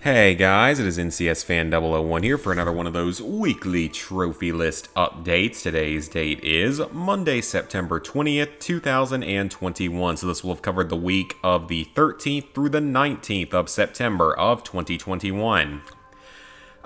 Hey guys, it is NCS Fan 001 here for another one of those weekly trophy list updates. Today's date is Monday, September 20th, 2021. So this will have covered the week of the 13th through the 19th of September of 2021.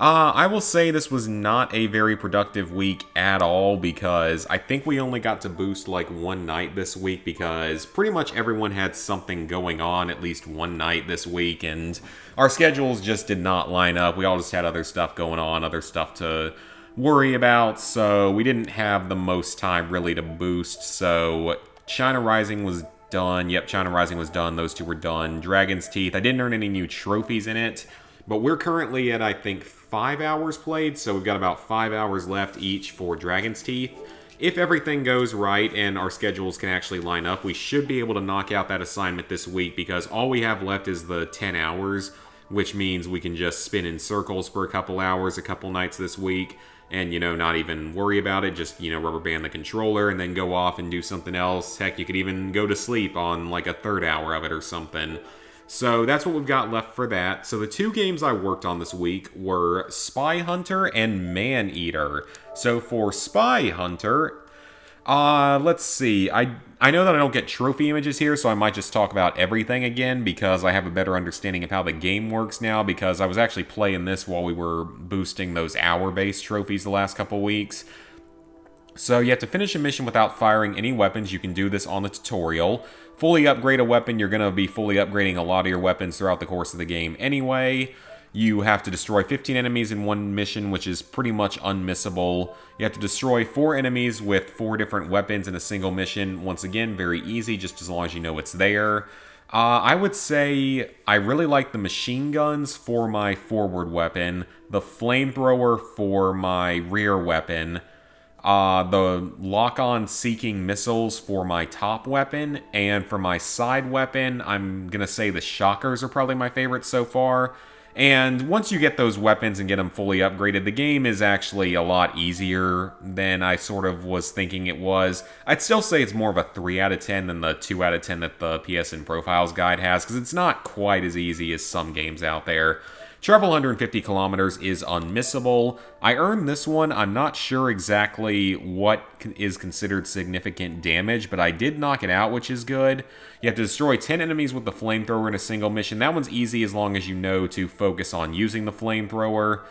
I will say this was not a very productive week at all because I think we only got to boost like one night this week because pretty much everyone had something going on at least one night this week, and our schedules just did not line up. We all just had other stuff going on, other stuff to worry about, so we didn't have the most time really to boost. So China Rising was done. Yep, China Rising was done. Those two were done. Dragon's Teeth, I didn't earn any new trophies in it. But we're currently at, I think, 5 hours played, so we've got about 5 hours left each for Dragon's Teeth. If everything goes right and our schedules can actually line up, we should be able to knock out that assignment this week because all we have left is the 10 hours, which means we can just spin in circles for a couple hours, a couple nights this week, and, not even worry about it. Just, rubber band the controller and then go off and do something else. Heck, you could even go to sleep on, like, a third hour of it or something. So that's what we've got left for that. So the two games I worked on this week were Spy Hunter and Maneater. So for Spy Hunter, let's see. I know that I don't get trophy images here, so I might just talk about everything again because I have a better understanding of how the game works now, because I was actually playing this while we were boosting those hour-based trophies the last couple weeks. So you have to finish a mission without firing any weapons. You can do this on the tutorial. Fully upgrade a weapon. You're going to be fully upgrading a lot of your weapons throughout the course of the game anyway. You have to destroy 15 enemies in one mission, which is pretty much unmissable. You have to destroy 4 enemies with 4 different weapons in a single mission. Once again, very easy, just as long as you know it's there. I would say I really like the machine guns for my forward weapon, the flamethrower for my rear weapon, the lock-on seeking missiles for my top weapon, and for my side weapon, I'm going to say the shockers are probably my favorite so far. And once you get those weapons and get them fully upgraded, the game is actually a lot easier than I sort of was thinking it was. I'd still say it's more of a 3 out of 10 than the 2 out of 10 that the PSN Profiles guide has, because it's not quite as easy as some games out there. Travel 150 kilometers is unmissable. I earned this one. I'm not sure exactly what is considered significant damage, but I did knock it out, which is good. You have to destroy 10 enemies with the flamethrower in a single mission. That one's easy as long as you know to focus on using the flamethrower.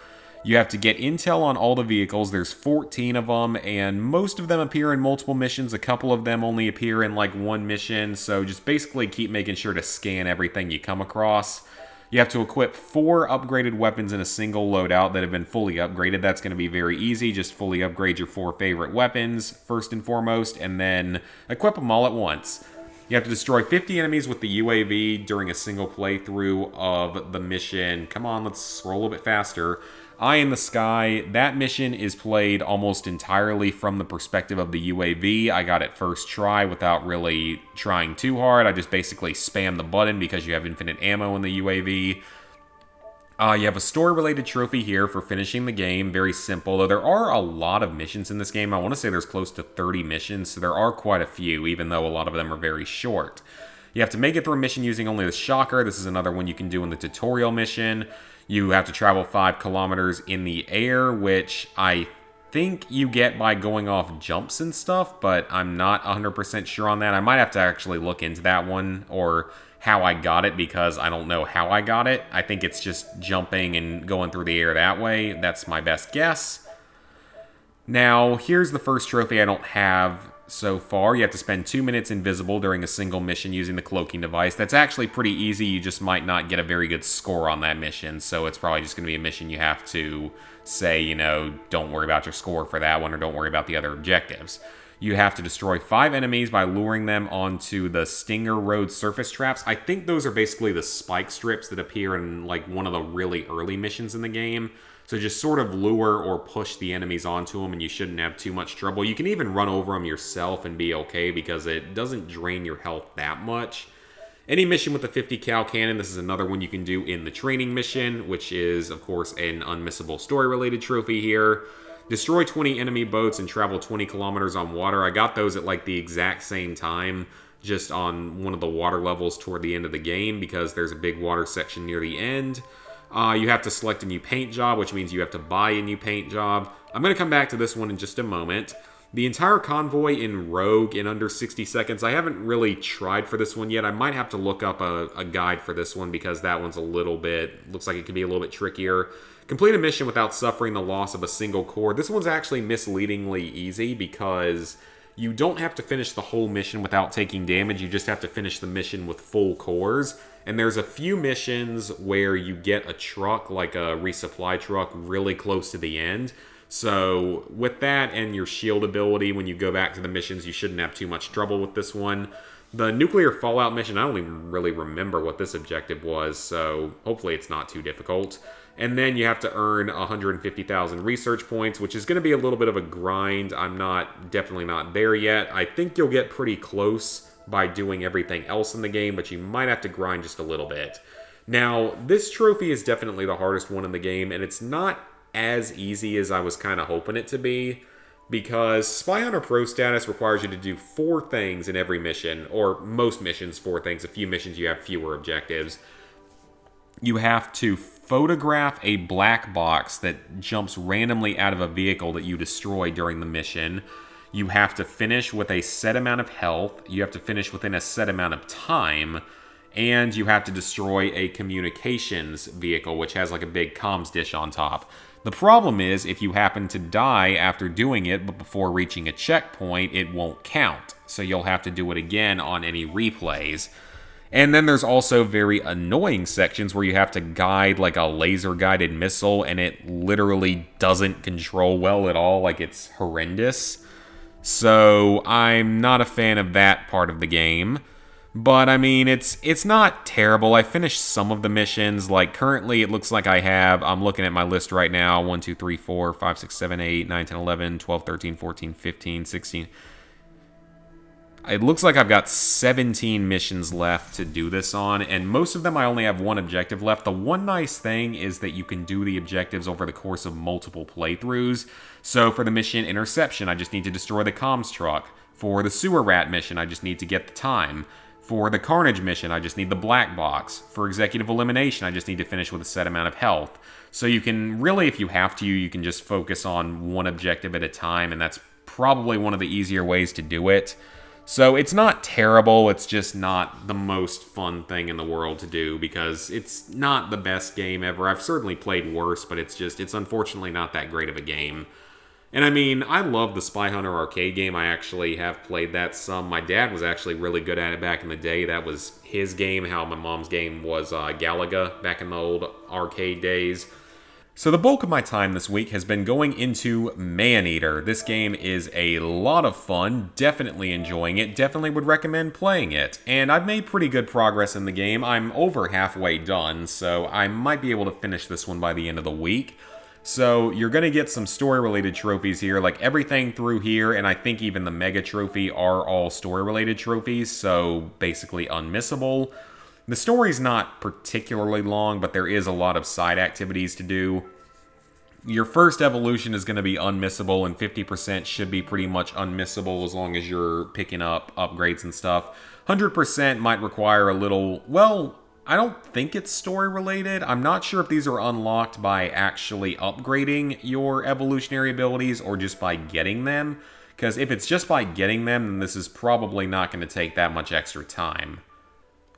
You have to get intel on all the vehicles. There's 14 of them, and most of them appear in multiple missions. A couple of them only appear in like one mission, so just basically keep making sure to scan everything you come across. You have to equip 4 upgraded weapons in a single loadout that have been fully upgraded. That's going to be very easy. Just fully upgrade your 4 favorite weapons, first and foremost, and then equip them all at once. You have to destroy 50 enemies with the UAV during a single playthrough of the mission. Come on, let's scroll a little bit faster. Eye in the Sky. That mission is played almost entirely from the perspective of the UAV. I got it first try without really trying too hard. I just basically spam the button because you have infinite ammo in the UAV. You have a story-related trophy here for finishing the game. Very simple, though there are a lot of missions in this game. I want to say there's close to 30 missions, so there are quite a few, even though a lot of them are very short. You have to make it through a mission using only the shocker. This is another one you can do in the tutorial mission. You have to travel 5 kilometers in the air, which I think you get by going off jumps and stuff, but I'm not 100% sure on that. I might have to actually look into that one, or how I got it, because I don't know how I got it. I think it's just jumping and going through the air that way. That's my best guess. Now, here's the first trophy I don't have so far. You have to spend 2 minutes invisible during a single mission using the cloaking device. That's actually pretty easy. You just might not get a very good score on that mission, so it's probably just going to be a mission you have to say, don't worry about your score for that one, or don't worry about the other objectives. You have to destroy 5 enemies by luring them onto the Stinger Road surface traps. I think those are basically the spike strips that appear in like one of the really early missions in the game. So just sort of lure or push the enemies onto them, and you shouldn't have too much trouble. You can even run over them yourself and be okay because it doesn't drain your health that much. Any mission with a 50 cal cannon, this is another one you can do in the training mission, which is, of course, an unmissable story-related trophy here. Destroy 20 enemy boats and travel 20 kilometers on water. I got those at like the exact same time, just on one of the water levels toward the end of the game, because there's a big water section near the end. You have to select a new paint job, which means you have to buy a new paint job. I'm going to come back to this one in just a moment. The entire convoy in Rogue in under 60 seconds. I haven't really tried for this one yet. I might have to look up a guide for this one because that one's a little bit, looks like it could be a little bit trickier. Complete a mission without suffering the loss of a single core. This one's actually misleadingly easy because you don't have to finish the whole mission without taking damage. You just have to finish the mission with full cores. And there's a few missions where you get a truck, like a resupply truck, really close to the end. So with that and your shield ability, when you go back to the missions, you shouldn't have too much trouble with this one. The nuclear fallout mission, I don't even really remember what this objective was, so hopefully it's not too difficult. And then you have to earn 150,000 research points, which is going to be a little bit of a grind. I'm definitely not there yet. I think you'll get pretty close by doing everything else in the game, but you might have to grind just a little bit. Now, this trophy is definitely the hardest one in the game, and it's not as easy as I was kind of hoping it to be, because Spy Hunter Pro status requires you to do 4 things in every mission, or most missions 4 things. A few missions you have fewer objectives. You have to photograph a black box that jumps randomly out of a vehicle that you destroy during the mission. You have to finish with a set amount of health. You have to finish within a set amount of time. And you have to destroy a communications vehicle, which has like a big comms dish on top. The problem is, if you happen to die after doing it, but before reaching a checkpoint, it won't count. So you'll have to do it again on any replays. And then there's also very annoying sections where you have to guide like a laser-guided missile, and it literally doesn't control well at all. Like, it's horrendous. So I'm not a fan of that part of the game. But, I mean, it's not terrible. I finished some of the missions. Like, currently, it looks like I'm looking at my list right now, 1, 2, 3, 4, 5, 6, 7, 8, 9, 10, 11, 12, 13, 14, 15, 16. It looks like I've got 17 missions left to do this on, and most of them I only have one objective left. The one nice thing is that you can do the objectives over the course of multiple playthroughs. So, for the mission Interception, I just need to destroy the comms truck. For the Sewer Rat mission, I just need to get the time. For the Carnage mission, I just need the black box. For Executive Elimination, I just need to finish with a set amount of health. So you can really, if you have to, you can just focus on one objective at a time, and that's probably one of the easier ways to do it. So it's not terrible, it's just not the most fun thing in the world to do, because it's not the best game ever. I've certainly played worse, but it's unfortunately not that great of a game. And I mean, I love the Spy Hunter arcade game. I actually have played that some. My dad was actually really good at it back in the day. That was his game, how my mom's game was Galaga back in the old arcade days. So the bulk of my time this week has been going into Maneater. This game is a lot of fun, definitely enjoying it, definitely would recommend playing it. And I've made pretty good progress in the game. I'm over halfway done, so I might be able to finish this one by the end of the week. So you're going to get some story-related trophies here, like everything through here, and I think even the Mega Trophy are all story-related trophies, so basically unmissable. The story's not particularly long, but there is a lot of side activities to do. Your first evolution is going to be unmissable, and 50% should be pretty much unmissable as long as you're picking up upgrades and stuff. 100% might require a little, well, I don't think it's story-related. I'm not sure if these are unlocked by actually upgrading your evolutionary abilities or just by getting them. Because if it's just by getting them, then this is probably not going to take that much extra time.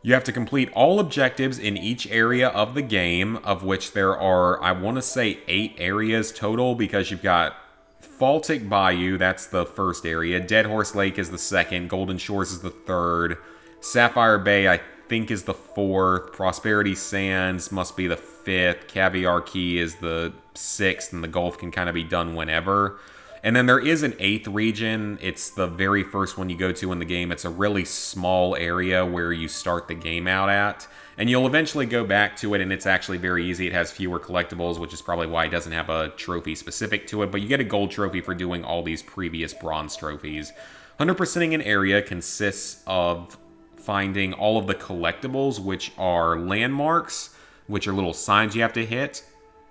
You have to complete all objectives in each area of the game, of which there are, I want to say, 8 areas total, because you've got Faltic Bayou, that's the first area. Dead Horse Lake is the second. Golden Shores is the third. Sapphire Bay, I think, is the 4th. Prosperity Sands must be the 5th. Caviar Key is the 6th, and the Gulf can kind of be done whenever. And then there is an 8th region. It's the very first one you go to in the game. It's a really small area where you start the game out at. And you'll eventually go back to it, and it's actually very easy. It has fewer collectibles, which is probably why it doesn't have a trophy specific to it. But you get a gold trophy for doing all these previous bronze trophies. 100%ing an area consists of finding all of the collectibles, which are landmarks, which are little signs you have to hit,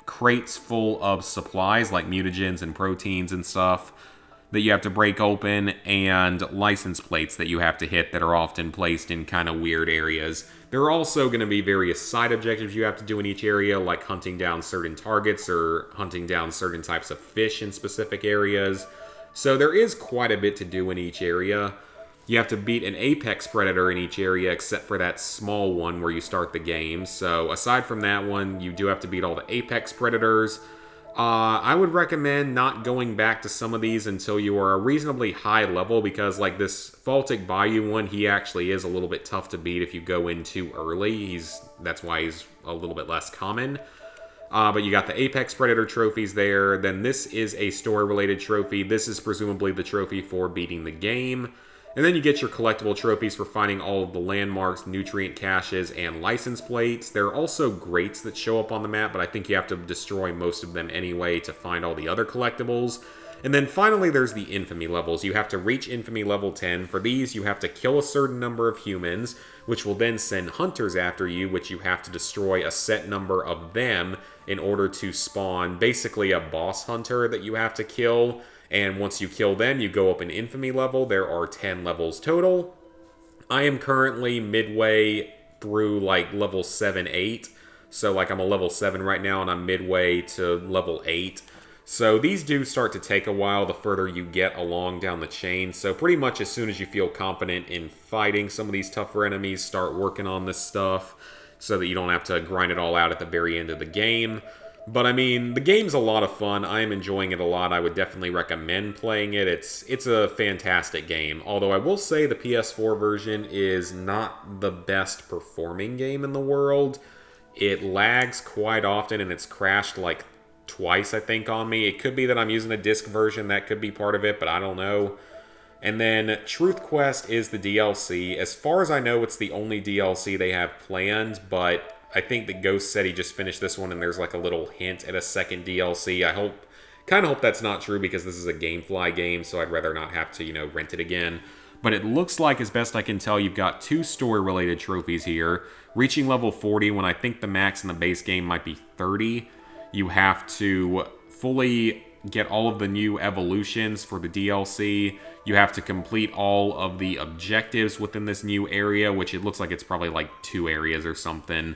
crates full of supplies like mutagens and proteins and stuff that you have to break open, and license plates that you have to hit that are often placed in kind of weird areas. There are also going to be various side objectives you have to do in each area, like hunting down certain targets or hunting down certain types of fish in specific areas. So there is quite a bit to do in each area. You have to beat an apex predator in each area except for that small one where you start the game. So aside from that one, you do have to beat all the apex predators. I would recommend not going back to some of these until you are a reasonably high level, because like this Faltic Bayou one, he actually is a little bit tough to beat if you go in too early. That's why he's a little bit less common. But you got the Apex Predator trophies there. Then this is a story-related trophy. This is presumably the trophy for beating the game. And then you get your collectible trophies for finding all of the landmarks, nutrient caches, and license plates. There are also grates that show up on the map, but I think you have to destroy most of them anyway to find all the other collectibles. And then finally, there's the Infamy levels. You have to reach Infamy level 10. For these, you have to kill a certain number of humans, which will then send hunters after you, which you have to destroy a set number of them in order to spawn basically a boss hunter that you have to kill. And once you kill them, you go up an Infamy level. There are 10 levels total. I am currently midway through like level 7, 8. So like I'm a level 7 right now and I'm midway to level 8. So these do start to take a while the further you get along down the chain. So pretty much as soon as you feel confident in fighting some of these tougher enemies, start working on this stuff so that you don't have to grind it all out at the very end of the game. But I mean, the game's a lot of fun. I am enjoying it a lot. I would definitely recommend playing it. It's a fantastic game. Although I will say the PS4 version is not the best performing game in the world. It lags quite often and it's crashed like twice, I think, on me. It could be that I'm using a disc version. That could be part of it, but I don't know. And then Truth Quest is the DLC. As far as I know, it's the only DLC they have planned, but I think that Ghost said he just finished this one and there's like a little hint at a second DLC. I kind of hope that's not true because this is a GameFly game, so I'd rather not have to, rent it again. But it looks like, as best I can tell, you've got 2 story-related trophies here. Reaching level 40, when I think the max in the base game might be 30. You have to fully get all of the new evolutions for the DLC. You have to complete all of the objectives within this new area, which it looks like it's probably like 2 areas or something.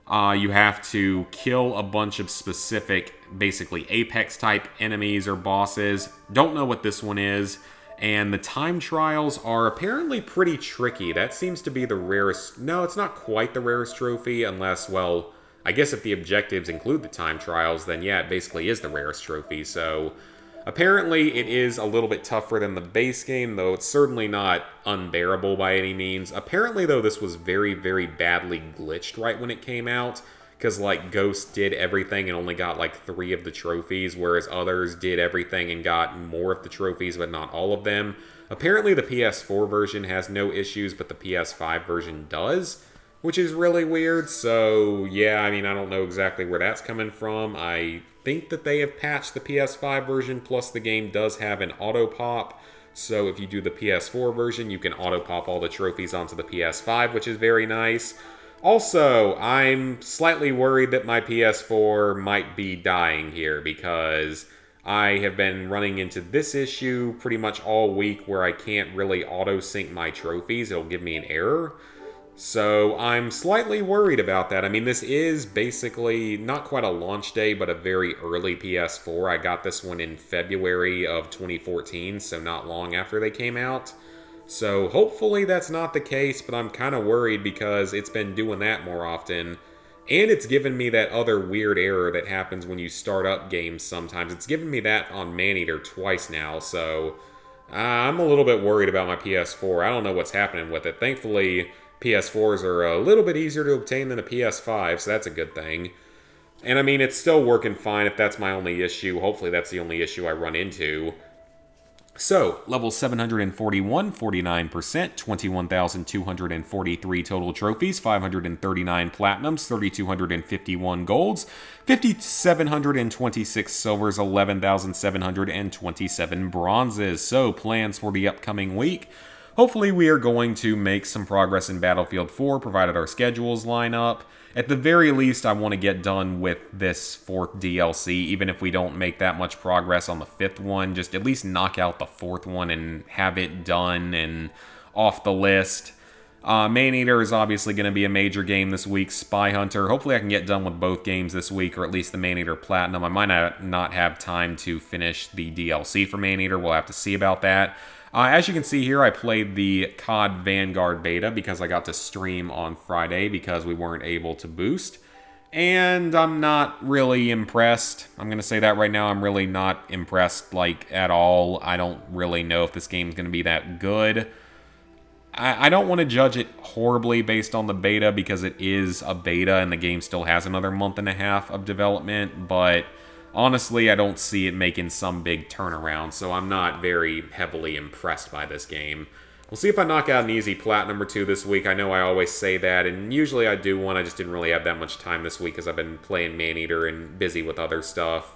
You have to kill a bunch of specific, basically Apex-type enemies or bosses. Don't know what this one is. And the time trials are apparently pretty tricky. That seems to be the rarest. No, it's not quite the rarest trophy, unless, well, I guess if the objectives include the time trials, then yeah, it basically is the rarest trophy. So apparently it is a little bit tougher than the base game, though it's certainly not unbearable by any means. Apparently, though, this was very, very badly glitched right when it came out, because like Ghost did everything and only got like 3 of the trophies, whereas others did everything and got more of the trophies, but not all of them. Apparently the PS4 version has no issues, but the PS5 version does, which is really weird. So yeah, I mean, I don't know exactly where that's coming from. I think that they have patched the PS5 version, plus the game does have an auto pop. So if you do the PS4 version, you can auto pop all the trophies onto the PS5, which is very nice. Also, I'm slightly worried that my PS4 might be dying here, because I have been running into this issue pretty much all week where I can't really auto-sync my trophies. It'll give me an error. So I'm slightly worried about that. I mean, this is basically not quite a launch day, but a very early PS4. I got this one in February of 2014, so not long after they came out. So hopefully that's not the case, but I'm kind of worried because it's been doing that more often. And it's given me that other weird error that happens when you start up games sometimes. It's given me that on Maneater twice now, so I'm a little bit worried about my PS4. I don't know what's happening with it. Thankfully, PS4s are a little bit easier to obtain than a PS5, so that's a good thing. And I mean, it's still working fine if that's my only issue. Hopefully that's the only issue I run into. So, level 741, 49%, 21,243 total trophies, 539 platinums, 3,251 golds, 5,726 silvers, 11,727 bronzes. So, plans for the upcoming week. Hopefully we are going to make some progress in Battlefield 4, provided our schedules line up. At the very least, I want to get done with this 4th DLC, even if we don't make that much progress on the 5th one. Just at least knock out the 4th one and have it done and off the list. Maneater is obviously going to be a major game this week. Spy Hunter. Hopefully I can get done with both games this week, or at least the Maneater Platinum. I might not have time to finish the DLC for Maneater. We'll have to see about that. As you can see here, I played the COD Vanguard beta because I got to stream on Friday because we weren't able to boost. And I'm not really impressed. I'm going to say that right now. I'm really not impressed, like, at all. I don't really know if this game's going to be that good. I don't want to judge it horribly based on the beta because it is a beta and the game still has another month and a half of development, but honestly, I don't see it making some big turnaround, so I'm not very heavily impressed by this game. We'll see if I knock out an easy Platinum or two this week. I know I always say that, and usually I do one. I just didn't really have that much time this week because I've been playing Maneater and busy with other stuff.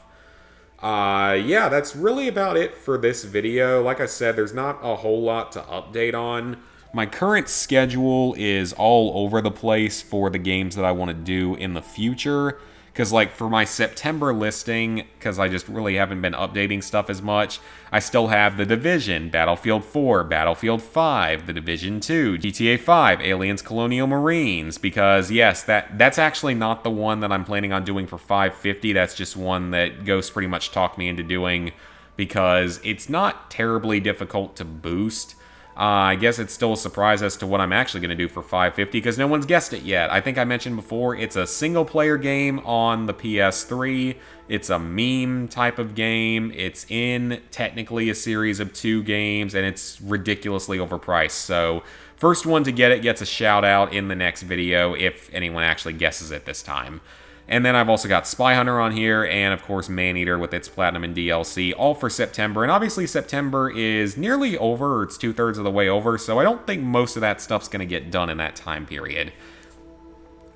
Yeah, that's really about it for this video. Like I said, there's not a whole lot to update on. My current schedule is all over the place for the games that I want to do in the future. Because, like, for my September listing, because I just really haven't been updating stuff as much, I still have The Division, Battlefield 4, Battlefield 5, The Division 2, GTA 5, Aliens Colonial Marines, because, yes, that's actually not the one that I'm planning on doing for 550, that's just one that Ghost pretty much talked me into doing, because it's not terribly difficult to boost. I guess it's still a surprise as to what I'm actually going to do for 550 because no one's guessed it yet. I think I mentioned before, it's a single-player game on the PS3. It's a meme type of game. It's in technically a series of 2 games, and it's ridiculously overpriced. So, first one to get it gets a shout-out in the next video if anyone actually guesses it this time. And then I've also got Spy Hunter on here, and of course Maneater with its Platinum and DLC, all for September. And obviously September is nearly over, or it's 2/3 of the way over, so I don't think most of that stuff's going to get done in that time period.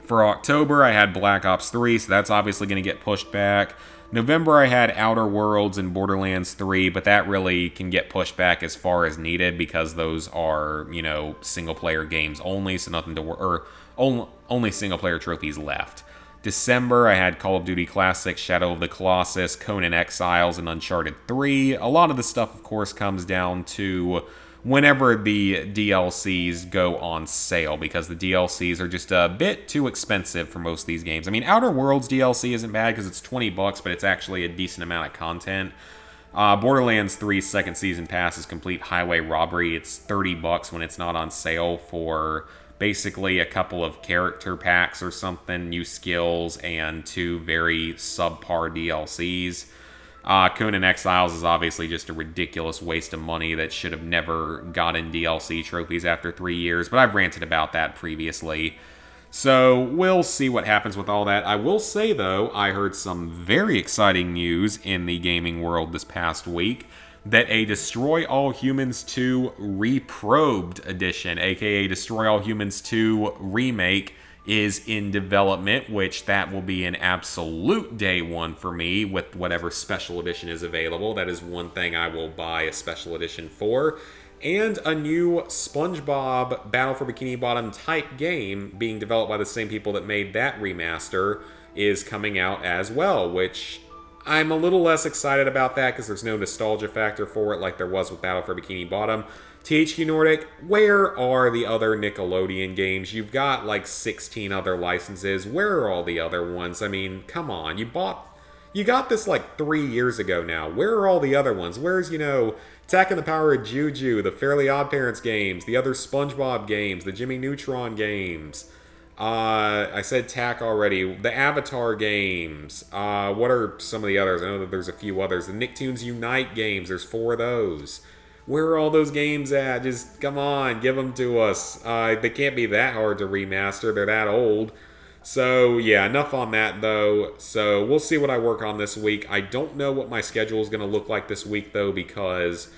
For October, I had Black Ops 3, so that's obviously going to get pushed back. November, I had Outer Worlds and Borderlands 3, but that really can get pushed back as far as needed because those are, you know, single-player games only, so nothing to or only single-player trophies left. December, I had Call of Duty Classics, Shadow of the Colossus, Conan Exiles, and Uncharted 3. A lot of the stuff, of course, comes down to whenever the DLCs go on sale, because the DLCs are just a bit too expensive for most of these games. I mean, Outer Worlds DLC isn't bad because it's $20, but it's actually a decent amount of content. Borderlands 3's second season pass is complete highway robbery. It's $30 when it's not on sale for basically a couple of character packs or something, new skills, and 2 very subpar DLCs. Conan Exiles is obviously just a ridiculous waste of money that should have never gotten DLC trophies after 3 years, but I've ranted about that previously. So we'll see what happens with all that. I will say, though, I heard some very exciting news in the gaming world this past week, that a Destroy All Humans 2 Reprobed edition, aka Destroy All Humans 2 Remake, is in development, which that will be an absolute day one for me with whatever special edition is available. That is one thing I will buy a special edition for. And a new SpongeBob Battle for Bikini Bottom type game being developed by the same people that made that remaster is coming out as well, which I'm a little less excited about that because there's no nostalgia factor for it like there was with Battle for Bikini Bottom. THQ Nordic, where are the other Nickelodeon games? You've got like 16 other licenses. Where are all the other ones? I mean, come on. You got this like 3 years ago now. Where are all the other ones? Where's, you know, Attack and the Power of Juju, the Fairly OddParents games, the other SpongeBob games, the Jimmy Neutron games? I said TAC already. The Avatar games. What are some of the others? I know that there's a few others. The Nicktoons Unite games. There's 4 of those. Where are all those games at? Just, come on, give them to us. They can't be that hard to remaster. They're that old. So, yeah, enough on that, though. So, we'll see what I work on this week. I don't know what my schedule is going to look like this week, though, because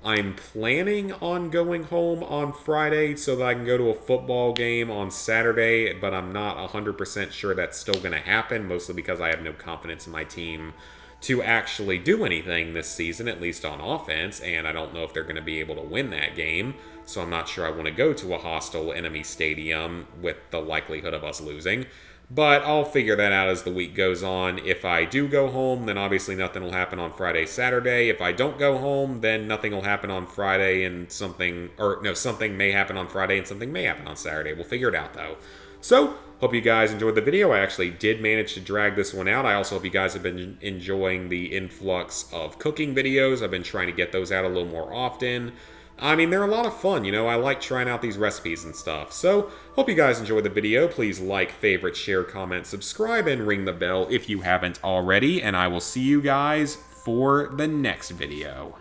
I'm planning on going home on Friday so that I can go to a football game on Saturday, but I'm not 100% sure that's still going to happen, mostly because I have no confidence in my team to actually do anything this season, at least on offense, and I don't know if they're going to be able to win that game, so I'm not sure I want to go to a hostile enemy stadium with the likelihood of us losing. But I'll figure that out as the week goes on. If I do go home, then obviously nothing will happen on Friday, Saturday. If I don't go home, then nothing will happen on Friday and something, or no, something may happen on Friday and something may happen on Saturday. We'll figure it out though. So, hope you guys enjoyed the video. I actually did manage to drag this one out. I also hope you guys have been enjoying the influx of cooking videos. I've been trying to get those out a little more often. I mean, they're a lot of fun, you know, I like trying out these recipes and stuff. So, hope you guys enjoyed the video. Please like, favorite, share, comment, subscribe, and ring the bell if you haven't already. And I will see you guys for the next video.